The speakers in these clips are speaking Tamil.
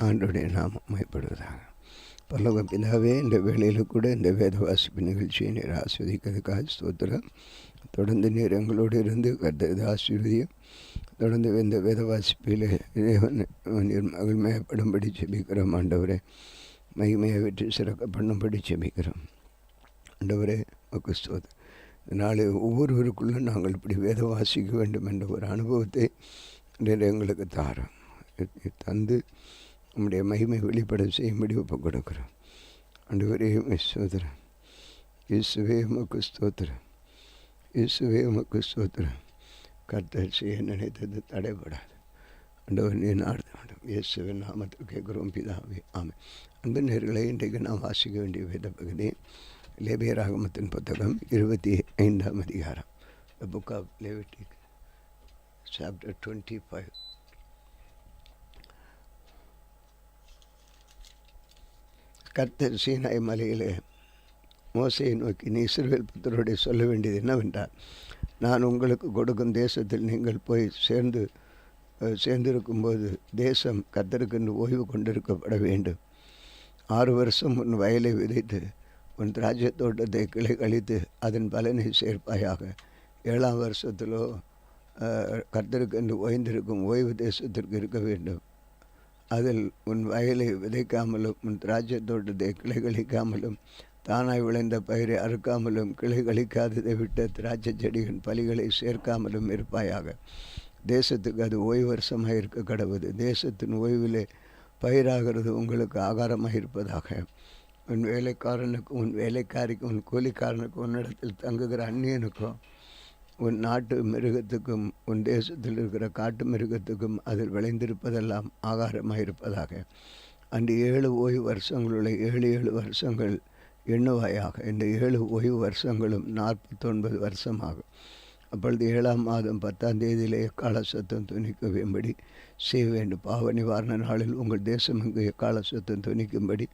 ஆண்டோடைய நாமம் மகிமைப்படுவதாக. பரலோக பிதாவே, இந்த வேளையில் கூட இந்த வேத வாசிப்பு நிகழ்ச்சியை நீர் ஆஸ்வதிக்கிறதுக்காக ஸ்தோத்திரம். தொடர்ந்து நீர் எங்களோடு இருந்து கர்த்தர் ஆசீர்வதியும். தொடர்ந்து இந்த வேத வாசிப்பில் நீர் மகிமையப்படும்படி செபிக்கிறோம். ஆண்டவரே, மகிமையை வெற்றி சிறக்க பண்ணும்படி செபிக்கிறோம். ஆண்டவரே, உமக்கு ஸ்தோத்திரம். இதனால் ஒவ்வொருவருக்குள்ளும் நாங்கள் இப்படி வேத வாசிக்க வேண்டும் என்ற ஒரு அனுபவத்தை நீர் எங்களுக்கு தாரோம். தந்து நம்முடைய மகிமை வெளிப்பட செய்யும்படி ஒப்புக் கொடுக்குறோம். ஆண்டவரே, ஸ்தோத்திரம். இயேசுவே உமக்கு ஸ்தோத்திரம். இயேசுவே உமக்கு ஸ்தோத்திரம். கர்த்தர் செய்ய நினைத்தது தடைபடாது. ஆண்டவர் நீ நாடு இயேசுவின் நாமத்தில் கேட்குறோம் பிதாவே, ஆமென். அன்பு நேயர்களே, இன்றைக்கு நாம் வாசிக்க வேண்டிய வேத பகுதி லேவியராகமத்தின் புத்தகம் 25ஆம் அதிகாரம். The book of Leviticus, chapter 25. கர்த்தர் சீனாய் மலையிலே மோசையை நோக்கி, நீ இஸ்ரவேல் புத்திரரோடு சொல்ல வேண்டியது என்னவென்றால், நான் உங்களுக்கு கொடுக்கும் தேசத்தில் நீங்கள் போய் சேர்ந்திருக்கும்போது தேசம் கர்த்தருக்கென்று ஓய்வு கொண்டிருக்கப்பட வேண்டும். 6 வருஷம் உன் வயலை விதைத்து உன் திராட்சை தோட்டத்தை கிளை கழித்து அதன் பலனை சேர்ப்பாயாக. 7ஆம் வருஷத்திலோ கர்த்தருக்கென்று ஓய்ந்திருக்கும் ஓய்வு தேசத்திற்கு இருக்க வேண்டும். அதில் உன் வயலை விதைக்காமலும் உன் திராட்சை தோட்டத்தை கிளை கழிக்காமலும் தானாய் விளைந்த பயிரை அறுக்காமலும் கிளை கழிக்காததை விட்ட திராட்சை செடியின் பலிகளை சேர்க்காமலும் இருப்பாயாக. தேசத்துக்கு அது ஓய்வு வருஷமாக இருக்க கடவுது. தேசத்தின் ஓய்விலே பயிராகிறது உங்களுக்கு ஆகாரமாக இருப்பதாக. உன் வேலைக்காரனுக்கும் உன் வேலைக்காரிக்கும் உன் கூலிக்காரனுக்கும் உன்னிடத்தில் தங்குகிற அந்நியனுக்கும் உன் நாட்டு மிருகத்துக்கும் உன் தேசத்தில் இருக்கிற காட்டு மிருகத்துக்கும் அதில் விளைந்திருப்பதெல்லாம் ஆகாரமாக இருப்பதாக. அன்று 7 ஓய்வு வருஷங்களுள்ள 7 வருஷங்கள் எண்ணுவாயாக. இந்த 7 ஓய்வு வருஷங்களும் 49 வருஷமாகும். அப்பொழுது 7ஆம் மாதம் 10ஆம் தேதியிலே எக்கால சத்தம் துணிக்கும்படி செய்ய வேண்டும். பாவ நிவாரண நாளில் உங்கள் தேசம் இங்கு எக்கால சத்தம் துணிக்கும்படி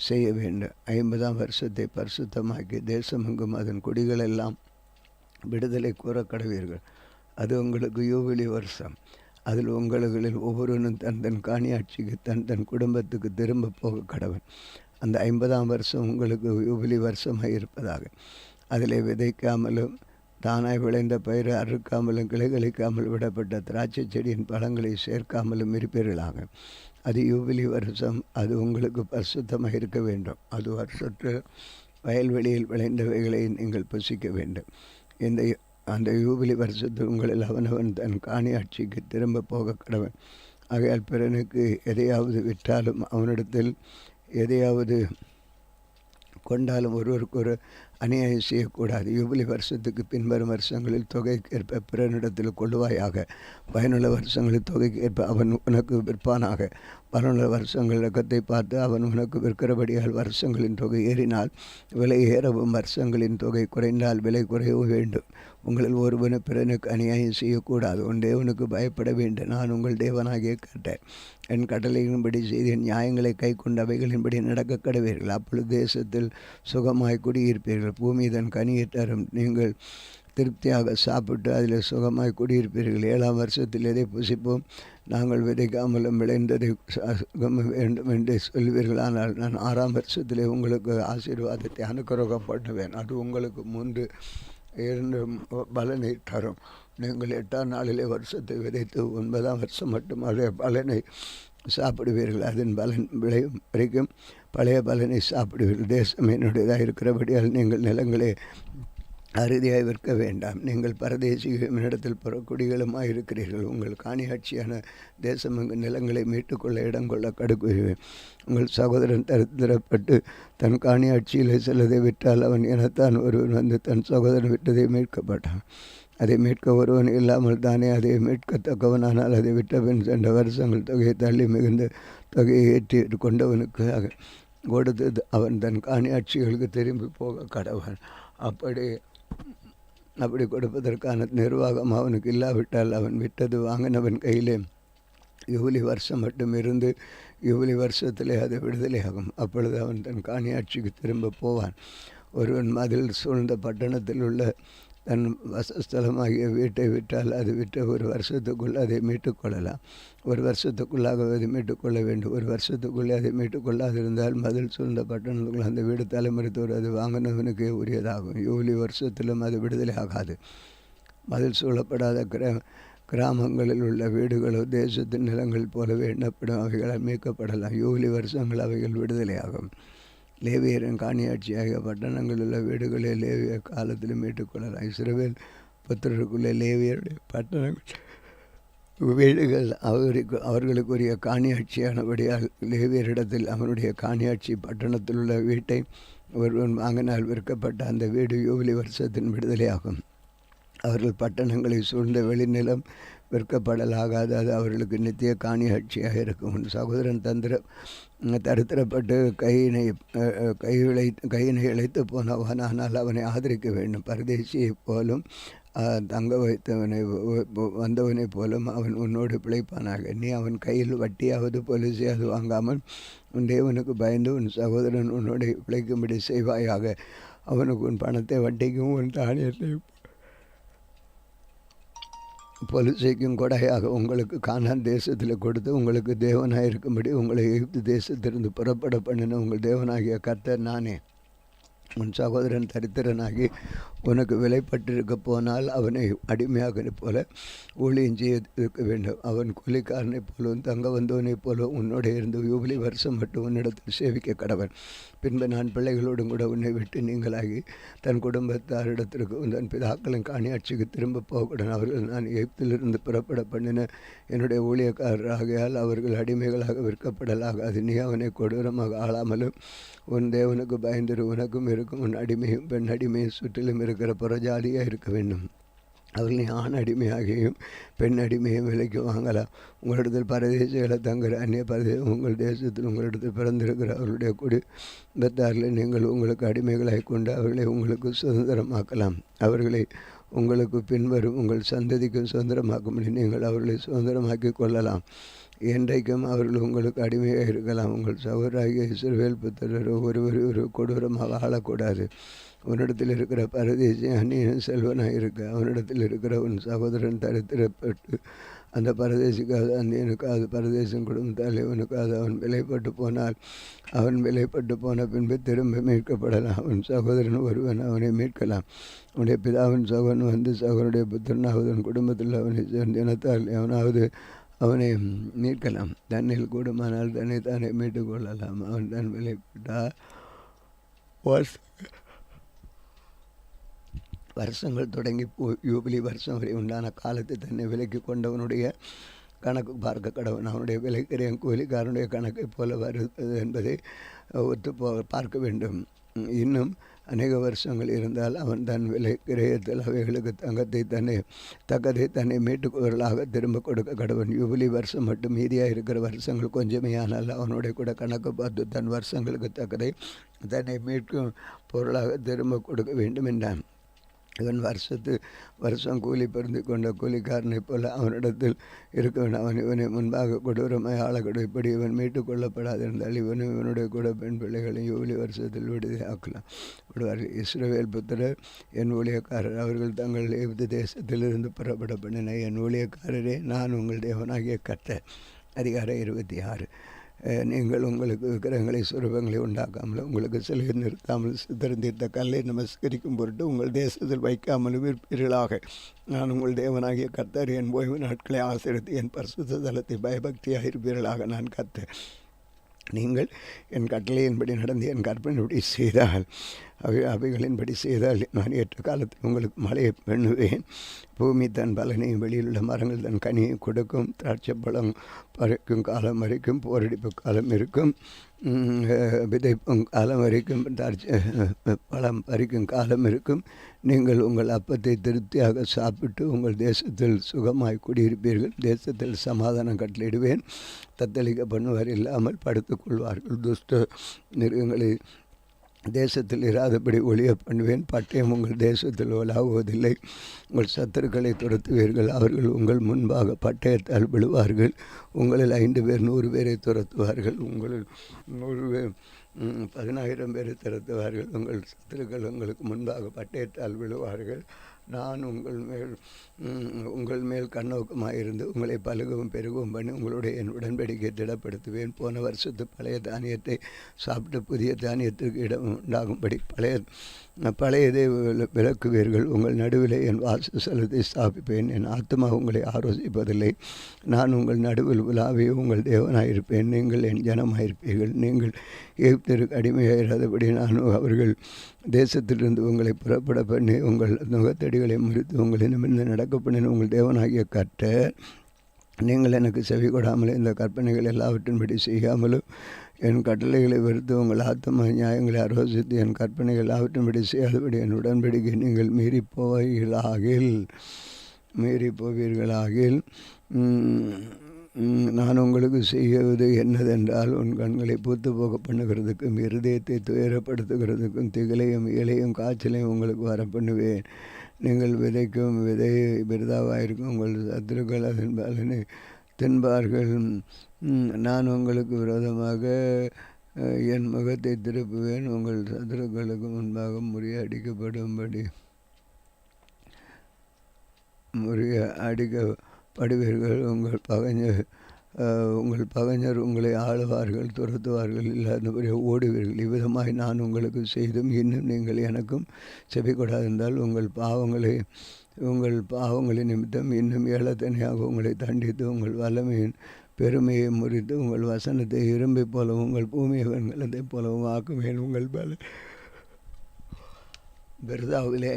செய்ய வேண்டும். 50ஆம் வருஷத்தை பரிசுத்தமாக்கி தேசமெங்கும் அதன் குடிகளெல்லாம் விடுதலை கூற கடவீர்கள். அது உங்களுக்கு யூபிலி வருஷம். அதில் உங்களில் ஒவ்வொருவனும் தன் காணியாட்சிக்கு தன் குடும்பத்துக்கு திரும்ப போக கடவன். அந்த 50ஆம் வருஷம் உங்களுக்கு யூபிலி வருஷமாக இருப்பதாக. அதில் விதைக்காமலும் தானாய் விளைந்த பயிரை அறுக்காமலும் கிளைகளிக்காமல் விடப்பட்ட திராட்சை செடியின் பழங்களை சேர்க்காமலும் இருப்பீர்களாக. அது யூபிலி வருஷம். அது உங்களுக்கு பரிசுத்தமாக இருக்க வேண்டும். அது வருஷத்தில் வயல்வெளியில் விளைந்தவைகளை நீங்கள் புசிக்க வேண்டும். அந்த யூபிலி வருஷத்தில் உங்களில் அவனவன் தன் காணியாட்சிக்கு திரும்ப போக கடவன். ஆகையால் பிறனுக்கு எதையாவது விற்றாலும் அவனிடத்தில் எதையாவது கொண்டாலும் ஒருவருக்கு ஒரு அநியாயம் செய்யக்கூடாது. யூபிலி வருஷத்துக்கு பின்வரும் வருஷங்களில் தொகைக்கு ஏற்ப பிறனிடத்தில் கொள்ளுவாயாக. பயனுள்ள வருஷங்களில் தொகைக்கு ஏற்ப அவன் உனக்கு விற்பானாக. பலனுள்ள வருஷங்கள் இலக்கத்தை பார்த்து அவன் உனக்கு விற்கிறபடியால் வருஷங்களின் தொகை ஏறினால் விலை ஏறவும் வருஷங்களின் தொகை குறைந்தால் விலை குறையவும் வேண்டும். உங்களில் ஒருவனு பிறனுக்கு அநியாயம் செய்யக்கூடாது. உன் தேவனுக்கு பயப்பட வேண்டும். நான் உங்கள் தேவனாகிய கர்த்தர். என் கட்டளையின்படி செய்து என் நியாயங்களை கை கொண்டு அவைகளின்படி நடக்க கடவீர்கள். அப்பொழுது தேசத்தில் சுகமாய் குடியிருப்பீர்கள். பூமி தன் கனியை தரும். நீங்கள் திருப்தியாக சாப்பிட்டு அதில் சுகமாய் குடியிருப்பீர்கள். 7ஆம் வருஷத்தில் எதை புசிப்போம்? நாங்கள் விதைக்காமலும் விளைந்ததை சுகம் வேண்டும் என்று சொல்வீர்கள். ஆனால் நான் 6ஆம் வருஷத்திலே உங்களுக்கு ஆசீர்வாதத்தை அனுக்கிரகம் பண்ணுவேன். அது உங்களுக்கு 2 பலனை தரும். நீங்கள் 8ஆம் நாளிலே வருஷத்தை விதைத்து 9ஆம் வருஷம் மட்டும் அதே பலனை சாப்பிடுவீர்கள். அதன் பலன் விளையும் வரைக்கும் பழைய பலனை சாப்பிடுவீர்கள். தேசம் என்னுடையதாக இருக்கிறபடியால் நீங்கள் நிலங்களை அறுதியாய் விற்க வேண்டாம். நீங்கள் பரதேசிகளிடத்தில் புறக்குடிகளுமாக இருக்கிறீர்கள். உங்கள் காணியாட்சியான தேசம் எங்கள் நிலங்களை மீட்டுக்கொள்ள இடம் கொள்ள கடுக்குவேன். உங்கள் சகோதரன் தரித்திரப்பட்டு தன் காணியாட்சியில் சிலதை விட்டால் அவன் எனத்தான் ஒருவன் வந்து தன் சகோதரன் விட்டதை மீட்கப்பட்டான். அதை மீட்க ஒருவன் இல்லாமல் தானே அதை மீட்கத்தக்கவனானால் அதை விட்டபின் சென்ற வருஷங்கள் தொகையை தள்ளி மிகுந்த தொகையை ஏற்றி கொண்டவனுக்கு கொடுத்து அவன் தன் காணியாட்சிகளுக்கு திரும்பி போக கடவன். அப்படி கொடுப்பதற்கான நிர்வாகம் அவனுக்கு இல்லாவிட்டால் அவன் விட்டது வாங்கினவன் கையிலே யூபிலி வருஷம் மட்டும் இருந்து யூபிலி வருஷத்திலே அது விடுதலையாகும். அப்பொழுது அவன் தன் காணியாட்சிக்கு திரும்ப போவான். ஒருவன் மதில் சூழ்ந்த பட்டணத்தில் உள்ள தன் வசஸ்தலமாகிய வீட்டை விட்டால் அது விட்ட ஒரு வருஷத்துக்குள் அதை மீட்டுக்கொள்ளலாம். ஒரு வருஷத்துக்குள்ளாக அதை மீட்டுக்கொள்ள வேண்டும். ஒரு வருஷத்துக்குள்ளே அதை மீட்டுக்கொள்ளாதிருந்தால் மதில் சூழ்ந்த பட்டணத்துக்குள் அந்த வீடு தலைமுறைத்தோடு அது வாங்கினவனுக்கே உரியதாகும். யூலி வருஷத்திலும் அது விடுதலை ஆகாது. மதில் சூழப்படாத கிராமங்களில் உள்ள வீடுகளோ தேசத்தின் நிலங்கள் போலவே எண்ணப்படும். அவைகளால் மீட்கப்படலாம். யூலி வருஷங்கள் அவைகள் விடுதலையாகும். லேவியரின் காணியாட்சியாகிய பட்டணங்களில் உள்ள வீடுகளே லேவிய காலத்திலும் மீட்டுக்கொள்ளலாம். இஸ்ரவேல் புத்திரருக்குள்ளே லேவியருடைய பட்டணங்கள் வீடுகள் அவர்களுக்குரிய காணியாட்சியானபடியால் லேவியரிடத்தில் அவனுடைய காணியாட்சி பட்டணத்தில் உள்ள வீட்டை ஒருவன் வாங்கினால் விற்கப்பட்ட அந்த வீடு யூபிலி வருஷத்தின் விடுதலையாகும். அவர்கள் பட்டணங்களை சூழ்ந்த வெளிநிலம் விற்கப்படலாகாது. அது அவர்களுக்கு நித்திய காணியாட்சியாக இருக்கும். உன் சகோதரன் தரித்திரப்பட்டு கையினை இழைத்து போனவன், ஆனால் அவனை ஆதரிக்க வேண்டும். பரதேசியைப் போலும் தங்க வந்தவனைப் போலும் அவன் உன்னோடு பிழைப்பானாக. நீ அவன் கையில் வட்டியாவது பொலிசையாவது வாங்காமல் உன் தேவனுக்கு பயந்து உன் சகோதரன் உன்னோடு பிழைக்கும்படி செய்வாயாக. அவனுக்கு உன் பணத்தை வட்டிக்கும் உன் தானியத்தையும் பொலிசைக்கும் கொடையாக உங்களுக்கு கானான் தேசத்தில் கொடுத்து உங்களுக்கு தேவனாக இருக்கும்படி உங்களை எகிப்து தேசத்திலிருந்து புறப்பட பண்ணின உங்கள் தேவனாகிய கர்த்தர் நானே. உன் சகோதரன் தரித்திரனாகி உனக்கு விலைப்பட்டிருக்க போனால் அவனை அடிமையாக போல ஊழியம் செய்ய வேண்டும். அவன் கூலிக்காரனைப் போலவும் தங்க வந்தவனைப் போலவும் உன்னோட இருந்து யூபிலி வருஷம் மட்டும் உன்னிடத்தில் சேவிக்க கடவன். பின்பு நான் பிள்ளைகளோடும் கூட உன்னை விட்டு நீங்களாகி தன் குடும்பத்தாரிடத்திற்கு தன் பிதாக்களின் காணியாட்சிக்கு திரும்ப போகக்கூடாது. அவர்கள் நான் எகிப்திலிருந்து புறப்பட பண்ணின என்னுடைய ஊழியக்காரராகையால் அவர்கள் அடிமைகளாக விற்கப்படலாக. அது நீ அவனை கொடூரமாக ஆளாமலும் உன் தேவனுக்கு பயந்திரு. உனக்கும் இருக்கும் உன் அடிமையும் பெண் அடிமையும் சுற்றிலும் இருக்கிற புறஜாதியாக இருக்க வேண்டும். அவர்கள் நீ ஆண் அடிமையாகியும் பெண் அடிமையும் விலைக்கு வாங்கலாம். உங்களிடத்தில் பரதேசிகளை தங்குற அந்நிய பரதேசம் உங்கள் தேசத்தில் உங்களிடத்தில் பிறந்திருக்கிற அவர்களுடைய குடும்பத்தார்களை நீங்கள் உங்களுக்கு அடிமைகளாக கொண்டு அவர்களை உங்களுக்கு சுதந்திரமாக்கலாம். அவர்களை உங்களுக்கு பின்வரும் உங்கள் சந்ததிக்கும் சுதந்திரமாக்கும்படி நீங்கள் அவர்களை சுதந்திரமாக்கி கொள்ளலாம். என்றைக்கும் அவர்கள் உங்களுக்கு அடிமையாக இருக்கலாம். உங்கள் சகோதராகிய இஸ்ரவேல் புத்திரர் ஒரு கொடூரமாக ஆளக்கூடாது. உன்னிடத்தில் இருக்கிற பரதேசி அந்நியன் செல்வனாக இருக்க. அவனிடத்தில் இருக்கிற உன் சகோதரன் தரித்திரப்பட்டு அந்த பரதேசிக்காவது அந்நியனுக்காவது பரதேசம் குடும்பத்தால் இவனுக்காவது அவன் விலைப்பட்டு போனால் அவன் விலைப்பட்டு போன பின்பு திரும்ப மீட்கப்படலாம். அவன் சகோதரன் ஒருவன் அவனை மீட்கலாம். அவனுடைய பிதாவின் சகோதரன் வந்து சகோதரனுடைய புத்திரனாவது அவன் குடும்பத்தில் அவனை தினத்தால் எவனாவது அவனை மீட்கலாம். தன்னில் கூடுமானால் தன்னை தானே மீட்டுக்கொள்ளலாம். அவன் தன் விலைப்பட்டால் வருஷங்கள் தொடங்கி யூபிலி வருஷம் வரை உண்டான காலத்தை தன்னை விலைக்கு கொண்டவனுடைய கணக்கு பார்க்க கடவன். அவனுடைய விலைக்கரையன் கூலிக்காரனுடைய கணக்கை போல வருவது என்பதை பார்க்க வேண்டும். இன்னும் அநேக வருஷங்கள் இருந்தால் அவன் தன் விலை கிரயத்தில் அவைகளுக்கு தக்கதை தன்னை மீட்டுக்கொள்ளலாக திரும்ப கொடுக்க கடவன். யூபிலி வருஷம் மட்டும் மீதியாக இருக்கிற வருஷங்கள் கொஞ்சமே, ஆனால் அவனுடைய கூட கணக்கு பார்த்து தன் வருஷங்களுக்கு தக்கதை தன்னை மீட்கும் பொருளாக திரும்ப கொடுக்க வேண்டும் என்றான். இவன் வருஷம் கூலி பொருந்தி கொண்ட கூலிக்காரனைப் போல அவனிடத்தில் இருக்க வேண்டும். அவன் இவனை முன்பாக கொடூரமாய் ஆளக்கூடும். இப்படி இவன் மீட்டுக் கொள்ளப்படாதிருந்தால் இவனும் இவனுடைய கூட பெண் பிள்ளைகளையும் யூபிலி வருஷத்தில் விடுதலையாக்கலாம் விடுவார்கள். இஸ்ரவேல் புத்திரர் என் ஊழியக்காரர். அவர்கள் தங்கள் எகிப்து தேசத்திலிருந்து புறப்பட பண்ணின என் ஊழியக்காரரே, நான் உங்கள் தேவனாகிய கர்த்தர். அதிகாரம் 26. நீங்கள் உங்களுக்கு விக்கிரகங்களை சுரூபங்களை உண்டாக்காமல் உங்களுக்கு சிலை நிறுத்தாமல் சித்தரித்த கல்லை நமஸ்கரிக்கும் பொருட்டு உங்கள் தேசத்தில் வைக்காமலும் இருப்பீர்களாக. நான் உங்கள் தேவனாகிய கர்த்தர். என் ஓய்வு நாட்களை ஆசிரித்து என் பரிசுத்த தலத்தை பயபக்தியாக இருப்பீர்களாக. நான் கர்த்தர். நீங்கள் என் கட்டளையின்படி நடந்து என் கற்பனைப்படி செய்தால் அவைகளின்படி செய்தால் நான் ஏற்ற காலத்தில் உங்களுக்கு மழையை பண்ணுவேன். பூமி தன் பலனையும் வெளியிலுள்ள மரங்கள் தன் கனியை கொடுக்கும். திராட்சை பழம் பறிக்கும் காலம் வரைக்கும் போரடிப்பு காலம் இருக்கும். விதைப்பும் காலம் வரைக்கும் பழம் பறிக்கும் காலம் இருக்கும். நீங்கள் உங்கள் அப்பத்தை திருப்தியாக சாப்பிட்டு உங்கள் தேசத்தில் சுகமாய் குடியிருப்பீர்கள். தேசத்தில் சமாதானம் கட்டளையிடுவேன். தத்தளிக்க பண்ணுவார் இல்லாமல் படுத்துக்கொள்வார்கள். துஷ்ட மிருகங்களை தேசத்தில் இராதபடி ஒழிய பண்ணுவேன். பட்டயம் உங்கள் தேசத்தில் உலாவுவதில்லை. உங்கள் சத்துருக்களை துரத்துவீர்கள். அவர்கள் உங்கள் முன்பாக பட்டயத்தால் விழுவார்கள். உங்களில் 5 பேர் 100 பேரை துரத்துவார்கள். உங்களில் 100 பேர் 10,000 பேரை துரத்துவார்கள். உங்கள் சத்துருக்கள் உங்களுக்கு முன்பாக பட்டயத்தால் விழுவார்கள். நான் உங்கள் மேல் கண்ணோக்கமாயிருந்து உங்களை பலுகவும் பெருகவும் பண்ணி உங்களுடைய என் உடன்படிக்கை திடப்படுத்துவேன். போன வருஷத்து பழைய தானியத்தை சாப்பிட்டு புதிய தானியத்திற்கு இடம் உண்டாகும்படி பழையதை விலக்குவீர்கள். உங்கள் நடுவில் என் வாசஸ்தலத்தை ஸ்தாபிப்பேன். என் ஆத்மா உங்களை ஆலோசிப்பதில்லை. நான் உங்கள் நடுவில் உலாவி உங்கள் தேவனாயிருப்பேன். நீங்கள் என் ஜனமாயிருப்பீர்கள். நீங்கள் எகிப்திற்கு அடிமையாயிராதபடி நான் அவர்கள் தேசத்திலிருந்து உங்களை புறப்பட பண்ணி உங்கள் நுகத்தடிகளை முறித்து உங்களை நிமிர்ந்து நடக்க பண்ணின உங்கள் தேவனாகிய கர்த்தர். நீங்கள் எனக்கு செவி கொடாமல் இந்த கற்பனைகள் எல்லாவற்றின்படி செய்யாமலும் என் கட்டளைகளை வெறுத்து உங்கள் ஆத்ம நியாயங்களை ஆலோசித்து என் கற்பனைகள் எல்லாவற்றின்படி செய்யாதபடி என் உடன்படிக்கை நீங்கள் மீறி போவீர்களாகில் நான் உங்களுக்கு செய்வது என்னதென்றால் உன் கண்களை பூத்து போக பண்ணுகிறதுக்கும் இருதயத்தை துயரப்படுத்துகிறதுக்கும் திகிலையும் இலையும் காய்ச்சலையும் உங்களுக்கு வர பண்ணுவேன். நீங்கள் விதைக்கும் விதை விருதாவாயிருக்கும். உங்கள் சத்துருக்கள் அதன் பலனை தின்பார்கள். நான் உங்களுக்கு விரோதமாக என் முகத்தை திருப்புவேன். உங்கள் சத்துருக்களுக்கு முன்பாக முறியடிக்கப்படுவீர்கள். உங்கள் பகைஞர் உங்களை ஆளுவார்கள், துரத்துவார்கள், இல்லாதபடி ஓடுவீர்கள். இவ்விதமாய் நான் உங்களுக்கு செய்தும் இன்னும் நீங்கள் எனக்கும் செவி கொடாதிருந்தால் உங்கள் பாவங்களின் நிமித்தம் இன்னும் ஏளத்தனையாக உங்களை தண்டித்து உங்கள் வல்லமையின் பெருமையை முறித்து உங்கள் வசனத்தை இரும்பை போலவும் உங்கள் பூமியை வெண்கலத்தை போலவும் ஆக்குவேன். உங்கள் பெருதாவிலே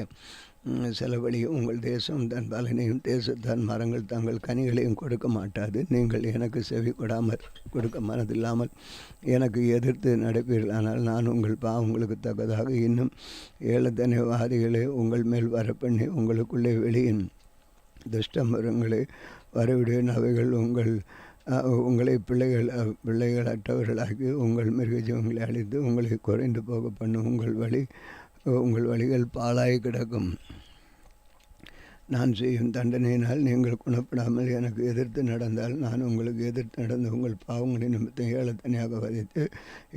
செலவழியும் உங்கள் தேசம் தன் பலனையும் தேசத்தான் மரங்கள் தங்கள் கனிகளையும் கொடுக்க மாட்டாது. நீங்கள் எனக்கு செவி கொடுக்க மனதில்லாமல் எனக்கு எதிர்த்து நடப்பீர்களானால் நான் உங்கள் பாவங்களுக்கு தக்கதாக இன்னும் ஏளத்தனைவாதிகளை உங்கள் மேல் வரப்பண்ணி உங்களுக்குள்ளே வெளியின் துஷ்ட மரங்களை வரவிடுவேன். அவைகள் உங்களை பிள்ளைகளற்றவர்களாக்கி உங்கள் மிருக ஜீவங்களை அழித்து உங்களை குறைந்து போக பண்ணும். உங்கள் வழிகள் பாழாய் கிடக்கும். நான் செய்யும் தண்டனையினால் நீங்கள் குணப்படாமல் எனக்கு எதிர்த்து நடந்தால் நான் உங்களுக்கு எதிர்த்து நடந்து உங்கள் பாவங்களின் நிமித்தம் ஏளத்தனையாக வதைத்து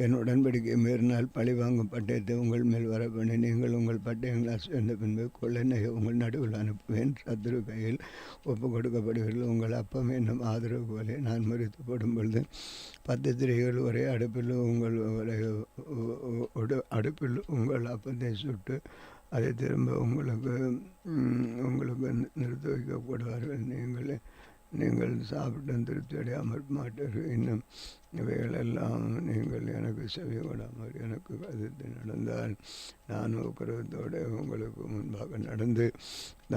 என் உடன்படிக்கை மீறினால் பழிவாங்கும் பட்டயத்தை உங்கள் மேல் வரப்பண்ணி நீங்கள் உங்கள் பட்டயங்களால் சேர்ந்த பின்பு கொள்ளைநகை உங்கள் நடுவில் அனுப்புவேன். சத்துரு கையில் ஒப்பு கொடுக்கப்படுவீர்கள். உங்கள் அப்பம் என்னும் ஆதரவு போல நான் முறித்து போடும் பொழுது 10 திரைகள் ஒரே அடுப்பில் உங்கள் அப்பத்தை சுட்டு அதை திரும்ப உங்களுக்கு நிறுத்தி வைக்கப்படுவார்கள். நீங்கள் சாப்பிட்டு திருப்தி அடையாமல் மாட்டீர்கள். இன்னும் இவைகளெல்லாம் நீங்கள் எனக்கு செவி கொடாமல் எனக்கு கதித்து நடந்தால் நான் உக்கிரகத்தோடு உங்களுக்கு முன்பாக நடந்து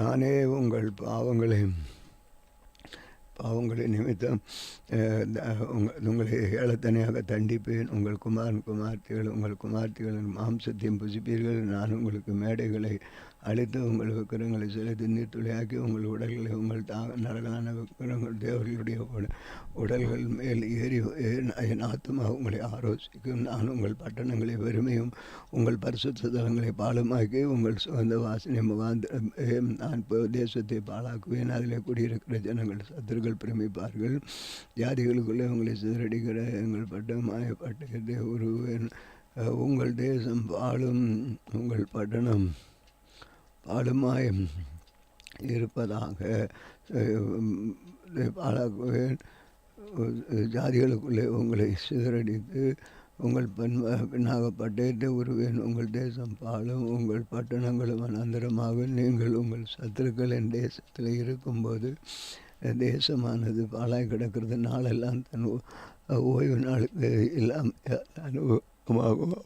நானே உங்கள் பாவங்களை நிமித்தம் உங்களை ஏளத்தனையாக தண்டிப்பேன். உங்கள் குமார்த்திகளின் மாம்சத்தையும் புசிப்பீர்கள். நான் உங்களுக்கு மேடைகளை அழித்து உங்கள் விக்கிரங்களை செலுத்தி நீர்த்துளியாக்கி உங்கள் உடல்களை உங்கள் நரகலான விக்கிரங்கள் தேவர்களுடைய உடல்கள் மேல் ஏறி என் ஆத்மா உங்களை ஆரோசிக்கும். நான் உங்கள் பட்டணங்களை வெறுமையும் உங்கள் பரிசுத்த தலங்களை பாலுமாக்கி உங்கள் சுகந்த வாசனை முகாந்திரம் நான் தேசத்தை பாழாக்குவேன். அதில் குடியிருக்கிற ஜனங்கள் சத்துருக்கள் பிரமிப்பார்கள். ஜாதிகளுக்குள்ளே உங்களை சிதறடிக்கிற எங்கள் பட்டமாய பட்டயத்தை உருவேன். உங்கள் தேசம் பாலும் உங்கள் பட்டணம் பாலுமாயம் இருப்பதாக பாழாக்குவேன். ஜாதிகளுக்குள்ளே உங்களை சிதறடித்து உங்கள் பின்னாக பட்டயத்தை உருவேன். உங்கள் தேசம் பாலும் உங்கள் பட்டணங்களும் அனந்தரமாக நீங்கள் உங்கள் சத்துருக்களின் தேசத்தில் இருக்கும்போது தேசமானது பாழாய் கிடக்கிறது. நாளெல்லாம் தன் ஓய்வு நாளுக்கு இல்லாமல் அனுபவமாகும்.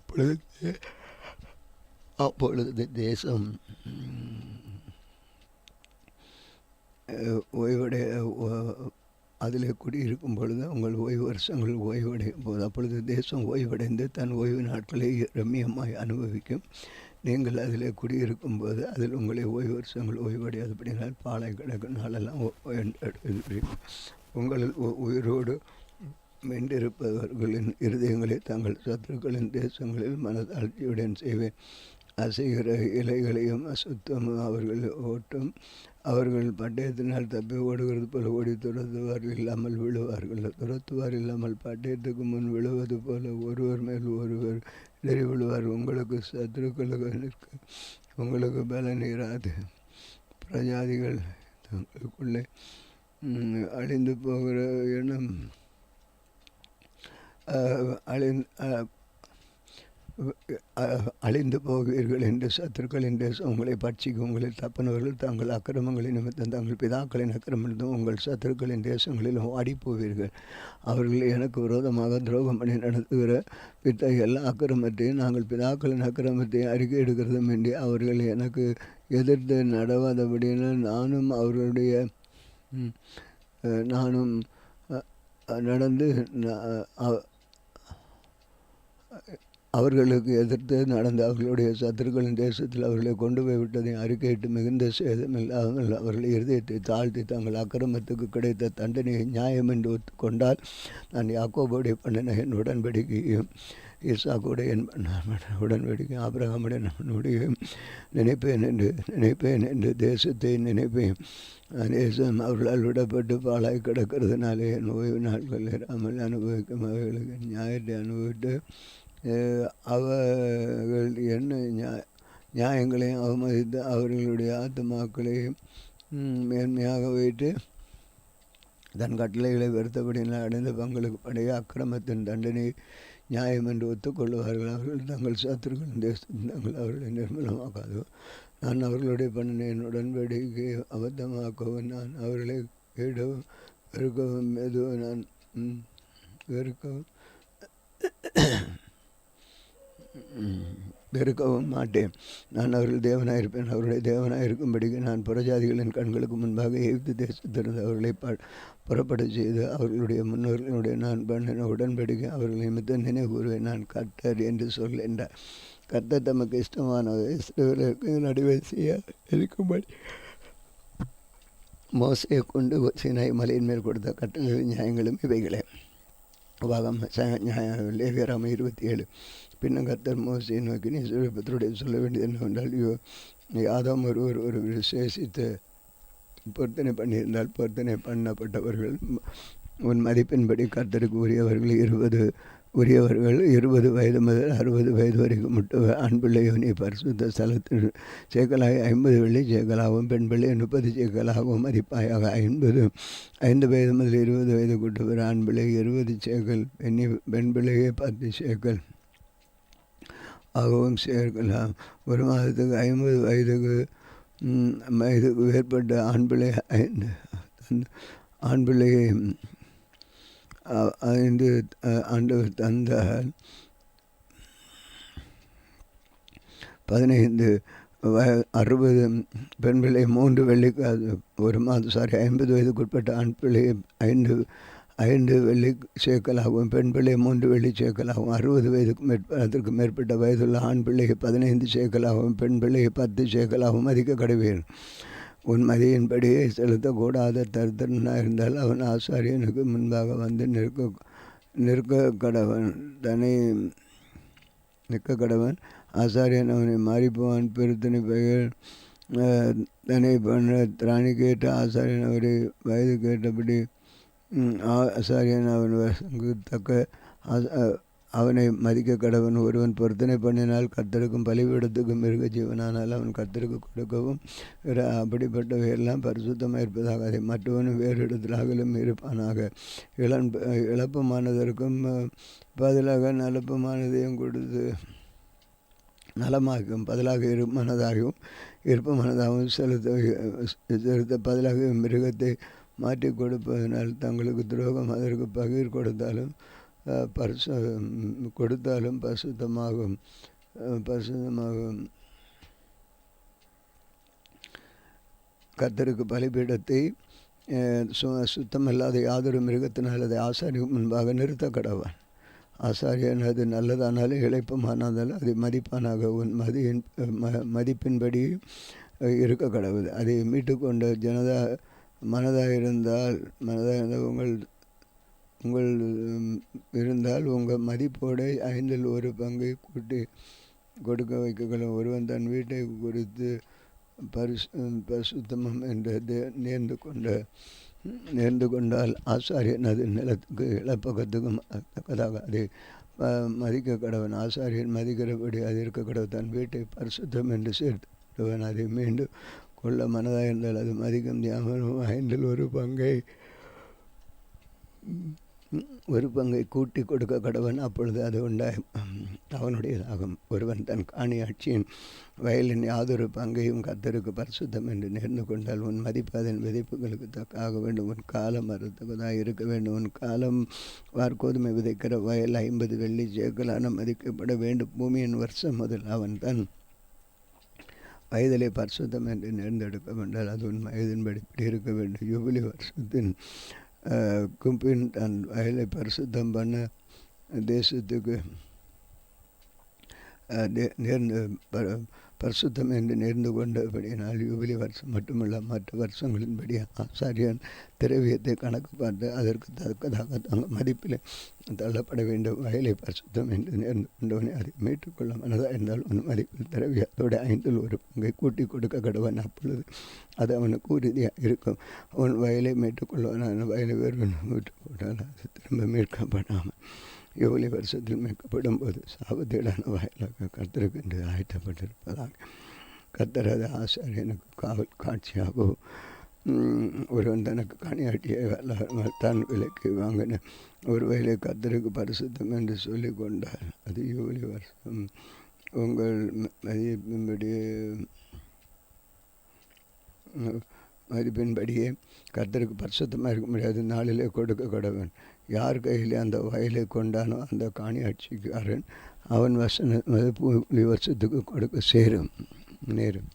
அப்பொழுது தேசம் ஓய்வடைய அதில் குடியிருக்கும் பொழுது உங்கள் ஓய்வு வருஷங்கள் ஓய்வடையும் போது அப்பொழுது தேசம் ஓய்வடைந்து தன் ஓய்வு நாட்களை ரம்மியமாய் அனுபவிக்கும். நீங்கள் அதில் குடியிருக்கும் போது அதில் உங்களை ஓய்வு வருஷங்கள் ஓய்வடையாதபடினால் பாலை கிடக்கும் நாளெல்லாம் உங்களில் உயிரோடு மென்றிருப்பவர்களின் இருதயங்களை தங்கள் சத்துருக்களின் தேசங்களில் மனதாழ்ச்சியுடன் செய்வேன். அசைகிற இலைகளையும் அசுத்தமும் அவர்கள் ஓட்டும். அவர்கள் பட்டயத்தினால் தப்பி ஓடுகிறது போல ஓடி துரத்துவார்கள் இல்லாமல் விழுவார்கள். துரத்துவார் இல்லாமல் பட்டயத்துக்கு முன் விழுவது போல ஒருவர் மேல் ஒருவர் இடறி விழுவார். உங்களுக்கு சத்துருக்களுக்கு உங்களுக்கு பலன் இராது. பிரஜாதிகள் தங்களுக்குள்ளே அழிந்து போகிற எண்ணம் அழிந்து போவீர்கள் என்று சத்துருக்களின் தேசம் உங்களை பட்சிக்கும். உங்களில் தப்பனவர்கள் தங்கள் அக்கிரமங்களின் நிமித்தம் தங்கள் பிதாக்களின் அக்கிரமத்தும் உங்கள் சத்துருக்களின் தேசங்களிலும் ஆடிப்போவீர்கள். அவர்கள் எனக்கு விரோதமாக துரோகம் பண்ணி நடத்துகிற பித்த எல்லா அக்கிரமத்தையும் நாங்கள் பிதாக்களின் அக்கிரமத்தை அறிக்கை எடுக்கிறதும் இன்றி அவர்கள் எனக்கு எதிர்த்து நடவாதபடியினால் நானும் நடந்து அவர்களுக்கு எதிர்த்து நடந்த அவர்களுடைய சத்துருக்களின் தேசத்தில் அவர்களை கொண்டு போய் விட்டதை அறிக்கையிட்டு மிகுந்த சேதமில்லாமல் அவர்கள் இருதயத்தை தாழ்த்தி தங்கள் அக்கிரமத்துக்கு கிடைத்த தண்டனையை நியாயம் என்று ஒத்துக்கொண்டால் நான் யாக்கோபுடைய பண்ணின என் உடன்படிக்கையும் ஈசாக்குடைய என் உடன்படிக்கை ஆபிரகாமுடைய நம்முடைய நினைப்பேன் என்று தேசத்தை நினைப்பேன். தேசம் அவர்களால் விடப்பட்டு பாழாய் கிடக்கிறதுனாலே என் ஓய்வு நாட்கள் இராமல் அனுபவிக்கும் அவைகளுக்கு நியாயத்தை அனுபவித்து அவர்கள் என்ன நியாயங்களையும் அவமதித்து அவர்களுடைய ஆத்துமாக்களையும் மேன்மையாக வைத்து தன் கட்டளைகளை வெறுத்தபடினால் அடைந்த பங்களுக்கு படைய அக்கிரமத்தின் தண்டனை நியாயம் என்று ஒத்துக்கொள்வார்கள். அவர்கள் தங்கள் சத்துருக்களின் தேசத்தில் தங்கள் அவர்களை நிர்மலமாக்காதோ. நான் அவர்களுடைய பண்ணின என் உடன்படிக்கை அபத்தமாக்கவும் நான் அவர்களை கேடவும் வெறுக்கவும் எதுவும் நான் வெறுக்கவும் மாட்டேன். நான் அவர்கள் தேவனாக இருப்பேன். அவருடைய தேவனாக இருக்கும்படிக்கு நான் புறஜாதிகளின் கண்களுக்கு முன்பாக எகிப்து தேசத்திலிருந்து அவர்களை புறப்பட செய்து அவர்களுடைய முன்னோர்களுடைய நான் பண்ணின உடன்படிக்கை அவர்கள் நிமித்தம் நினைவு கூறுவேன். நான் கர்த்தர் என்று சொல் என்றார். கர்த்தர் தமக்கு இஷ்டமானவை இஸ்ரவேலருக்கு நடுவே செய்ய இருக்கும்படி மோசையை கொண்டு சீனாய் மலையின் மேல் கொடுத்த கட்டளைகளின் நியாயங்களும் இவைகளே. உபாகம் லேவியராம 27. பின்னும் கர்த்தர் மோசையை நோக்கி நீ சுரபத்தருடைய சொல்ல வேண்டியது என்னவென்றால், யாதம் ஒரு விசேஷித்து பொருத்தனை பண்ணியிருந்தால் பொருத்தனை பண்ணப்பட்டவர்கள் உன் மதிப்பின்படி கர்த்தருக்கு உரியவர்கள் 20 வயது முதல் 60 வயது வரைக்கும் ஆண் பிள்ளையோ நீ பரிசுத்த ஸ்தலத்தில் சேக்கலாக 50 வெள்ளி சேக்கலாகவும் பெண் பிள்ளை 30 சேக்கலாகவும் மதிப்பாயாக 5 வயது முதல் 20 வயது கூட்டவர் ஆண் பிள்ளை 20 சேக்கல் பெண் பிள்ளையே 10 சேக்கல் ஆகவும் சேர்க்கலாம். ஒரு மாதத்துக்கு 50 வயதுக்கு மேற்பட்ட ஆண் பிள்ளையை 5 ஆண்டவர் தந்தால் 15 60 பெண் பிள்ளை 3 வெள்ளிக்காது ஒரு மாதம் 50 வயதுக்குட்பட்ட ஆண் பிள்ளை 5 வெள்ளி சேக்கலாகவும் பெண் பிள்ளை 3 வெள்ளி சேக்கலாகவும் 60 வயதுக்கு அதற்கு மேற்பட்ட வயதுள்ள ஆண் பிள்ளையை 15 சேக்கலாகவும் பெண் பிள்ளையை 10 சேக்கலாகவும் மதிக்க கடவேன். உன் மதியின்படியே செலுத்தக்கூடாத தரித்திரனாக இருந்தால் அவன் ஆசாரியனுக்கு முன்பாக வந்து நிற்க கடவன். ஆசாரியன் அவனை மாறிப்போவான். பெருத்தனை பெயர் தன்னை பண்ண திராணி கேட்ட ஆசாரியன் அவரை வயது கேட்டபடி ஆசாரியன் அவன் தக்க அவனை மதிக்க கடவன். ஒருவன் பொருத்தனை பண்ணினால் கர்த்தருக்கும் பலிபீடத்துக்கும் மிருக ஜீவனானால் அவன் கர்த்தருக்கு கொடுக்கவும் அப்படிப்பட்டவையெல்லாம் பரிசுத்தமாக இருப்பதாக அதை மற்றவனும் வேறு இடத்திலாகலும் இருப்பானாக. இழப்பமானதற்கும் பதிலாக நலப்பமானதையும் கொடுத்து நலமாக்கும் பதிலாக இருப்பமானதாகவும் செலுத்த பதிலாக மிருகத்தை மாற்றி கொடுப்பதனால் தங்களுக்கு துரோகம் அதற்கு பகிர் கொடுத்தாலும் பரிசுத்தமாகும். கர்த்தருக்கு பலிபீடத்தை சுத்தமல்லாத யாதொரு மிருகத்தினால் அதை ஆசாரியனுக்கு முன்பாக நிறுத்த கடவான். ஆசாரியன் அது நல்லதானாலும் இளைப்பமானாலும் அதை மதிப்பானாக உன் மதிப்பின்படி இருக்க கடவுது. அதை மீட்டுக்கொண்ட மனதாக இருந்தால் உங்கள் இருந்தால் உங்கள் மதிப்போடு 5இல் 1 பங்கை கூட்டி கொடுக்க வைக்கலாம். ஒருவன் தன் வீட்டை குறித்து பரிசுத்தமம் என்று நேர்ந்து கொண்டால் ஆசாரியன் அது நிலத்துக்கு இழப்பகத்துக்கும் தக்கதாக அதை மதிக்க கடவன். ஆசாரியன் மதிக்கிறபடி அது இருக்க கடவுள். தன் வீட்டை பரிசுத்தம் என்று சேர்த்துவன் அதை மீண்டும் கொள்ள மனதாக இருந்தால் அது மதிக்கும் தியாகமும் 5 ஒரு பங்கை கூட்டி கொடுக்க கடவன். அப்பொழுது அது உண்டாய் அவனுடையதாகும். ஒருவன் தன் காணியாட்சியின் வயலின் யாதொரு பங்கையும் கர்த்தருக்கு பரிசுத்தம் என்று நேர்ந்து கொண்டால் உன் மதிப்பு அதன் விதைப்புகளுக்கு தக்காக வேண்டும். உன் காலம் மறுத்ததாக இருக்க வேண்டும். உன் காலம் வார்கோதுமை விதைக்கிற வயல் 50 வெள்ளி சேக்கலான மதிக்கப்பட வேண்டும். பூமியின் வருஷம் முதல் அவன் தன் வயதிலே பரிசுத்தம் என்று நேர்ந்தெடுக்க வேண்டால் அது உன் வயதின்படி இருக்க வேண்டும். யூபிலி வருஷத்தின் கும்பின் தன் வயலை பரிசுத்தம் பண்ண தேசத்துக்கு நேர்ந்து பரிசுத்தம் என்று நேர்ந்து கொண்டபடியினால் யூபிலி வருஷம் மட்டுமல்ல மற்ற வருஷங்களின்படி ஆசாரியன் திரவியத்தை கணக்கு பார்த்து அதற்கு தக்கதாக மதிப்பில் தள்ளப்பட வேண்டும். வயலை பரிசுத்தம் என்று நேர்ந்து கொண்டவனை அதை மீட்டுக்கொள்ள மனதாக இருந்தால் உன் மதிப்பில் திரவியத்தோடு 1/5 பங்கை கூட்டி கொடுக்க கடவன். அப்பொழுது அது அவனுக்கு உறுதியாக இருக்கும். அவன் வயலை மீட்டுக்கொள்வன வயலை வேறு மீட்டுக்கொண்டால் அது திரும்ப மீட்கப்படாமல் யூபிலி வருஷத்தில் மீட்கப்படும் போது சாபத்தீடான வயலாக கர்த்தருக்கு என்று ஆயத்தப்பட்டிருப்பதாக கர்த்தர் அது ஆசாரியனுக்கு காவல் காட்சியாகவும் ஒருவன் தனக்கு காணியாட்டிய தான் விலைக்கு வாங்கின ஒரு வயலை கர்த்தருக்கு பரிசுத்தம் என்று சொல்லி கொண்டார். அது யூபிலி வருஷம் உங்கள் மதிப்பின்படியே கர்த்தருக்கு பரிசுத்தமாக இருக்க முடியாது. நாளிலே கொடுக்க கடவன். யார் கையிலே அந்த வயலை கொண்டானோ அந்த காணியாட்சிக்காரன் அவன் வருஷத்துக்கு கொடுக்க நேரும்.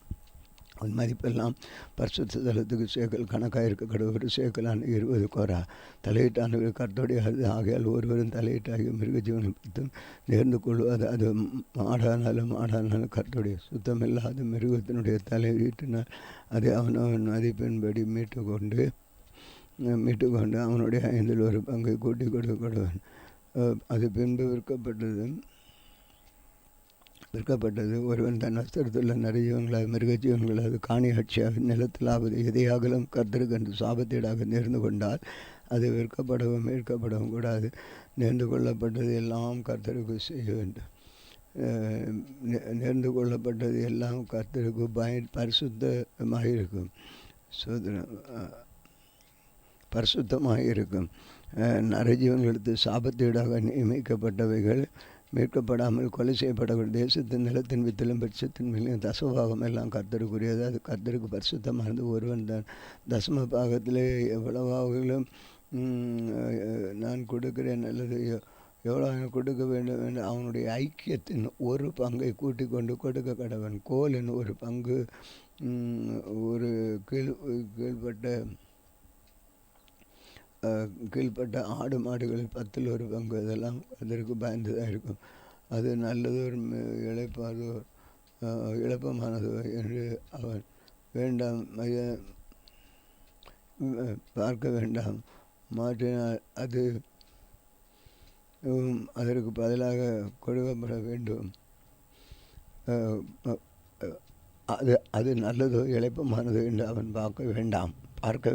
அவன் மதிப்பெல்லாம் பரிசுத்த தலத்துக்கு சேக்கல் கணக்காக இருக்க கடவுள். ஒரு சேக்கலான 20 கோரா தலையீட்டானவர் கர்த்தருடைய ஆகையால் ஒருவரும் தலையீட்டாகிய மிருக ஜீவனை பற்றும் நேர்ந்து கொள்வது. அது மாடானாலும் கர்த்தருடைய சுத்தமில்லாத மிருகத்தினுடைய தலையீட்டினால் அதை அவன் மதிப்பின்படி மீட்டுக்கொண்டு அவனுடைய 1/5 பங்கை கூட்டி கொடுக்கப்படுவன். அது பின்பு விற்கப்பட்டது. ஒருவன் தன் வஸ்திரத்துள்ள நரிஜீவன்களாக மிருகஜீவன்களாக காணியாட்சியாக நிலத்திலாவது எதையாகலும் கர்த்தருக்கு என்று சாபத்தீடாக நேர்ந்து கொண்டால் அது விற்கப்படவும் மீட்கப்படவும் கூடாது. நேர்ந்து கொள்ளப்பட்டது எல்லாம் கர்த்தருக்கு செய்ய வேண்டும். நேர்ந்து கொள்ளப்பட்டது எல்லாம் கர்த்தருக்கு பரிசுத்தமாக இருக்கும். பரிசுத்தமாக இருக்கும். நரஜீவன்களுக்கு சாபத்தீடாக நியமிக்கப்பட்டவைகள் மீட்கப்படாமல் கொலை செய்யப்படக்கூடிய தேசத்தின் நிலத்தின் வித்திலும் பட்சத்தின் மேலும் தசமபாகம் எல்லாம் கர்த்தருக்குரியது. அது கர்த்தருக்கு பரிசுத்தமானது. ஒருவன் தான் தசம பாகத்திலே எவ்வளவாகலும் நான் கொடுக்கிறேன் அல்லது எவ்வளோ கொடுக்க வேண்டும் என்று அவனுடைய ஐக்கியத்தின் ஒரு பங்கை கூட்டி கொண்டு கொடுக்க கடவன். கோலின் ஒரு பங்கு ஒரு கீழ்பட்ட ஆடு மாடுகளில் 10ல் 1 பங்கு இதெல்லாம் அதற்கு பயந்துதான் இருக்கும். அது நல்லது ஒரு இழப்பமானது என்று அவன் வேண்டாம் பார்க்க வேண்டாம். மாற்றினால் அது அதற்கு பதிலாக கொடுக்கப்பட வேண்டும். அது நல்லதோ இழப்பமானதோ என்று அவன் பார்க்க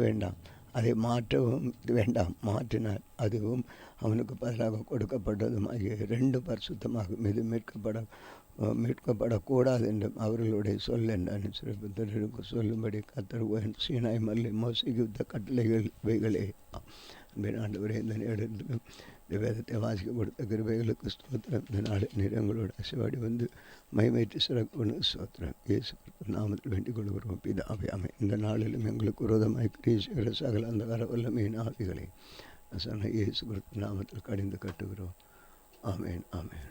வேண்டாம். அதை மாற்றவும் வேண்டாம். மாற்றினால் அதுவும் அவனுக்கு பதிலாக கொடுக்கப்பட்டதும் ஆகிய 2 பரிசுத்தமாகும். இது மீட்கப்படக்கூடாது என்றும் அவர்களுடைய சொல் என்றான். சிறப்பு சொல்லும்படி கர்த்தர் சீனாய் மல்லை மோசித்த கட்டளைகள் இவைகளே. ஆண்டவரே, இந்த நேரத்திலும் வேதத்தை வாசிக்க கொடுத்த கிருபைகளுக்கு ஸ்தோத்திரம். இந்த நாள் நிறங்களோட அசைவாடி வந்து மைமேற்றி சிறப்பு ஸ்தோத்திரம். இயேசு நாமத்தில் வேண்டிக் கொள்கிறோம் பிதாவே, ஆமென். இந்த நாளிலும் எங்களுக்கு விரோதமாய் கிரீசுகிற சகல அந்த வல்லமையின் ஆவிகளை இயேசு நாமத்தில் கடிந்து கட்டுகிறோம். ஆமென், ஆமென்.